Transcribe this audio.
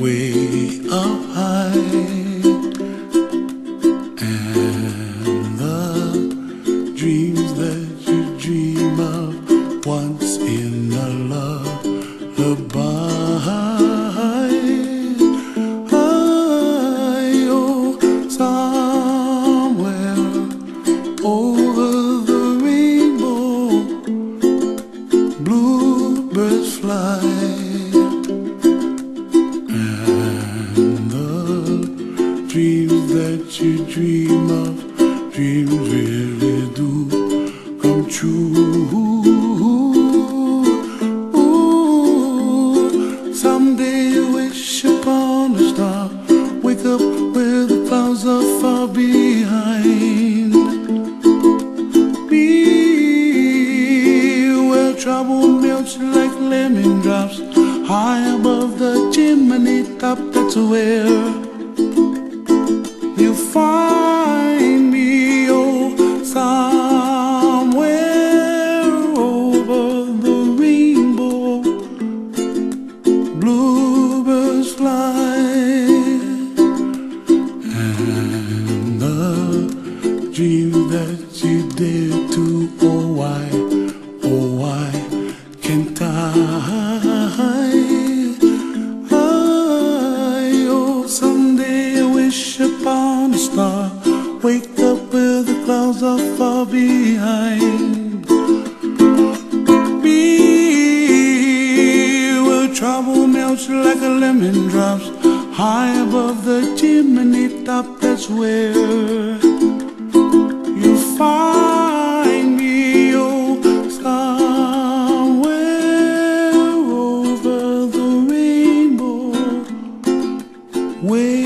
Way up high, and the dreams that you dream of once in a lullaby. Oh, somewhere over the rainbow, bluebirds fly. Dreams that you dream of, dreams really do come true. Ooh, someday you wish upon a star, wake up where the clouds are far behind. Be where trouble melts like lemon drops, high above the chimney top. That's where you find me, oh, somewhere over the rainbow, bluebirds fly, and the dreams that you dare to, oh why can't I? Upon a star, wake up where the clouds are far behind. Be where trouble melts like a lemon drops, high above the chimney top. That's where you find me, oh, somewhere over the rainbow, way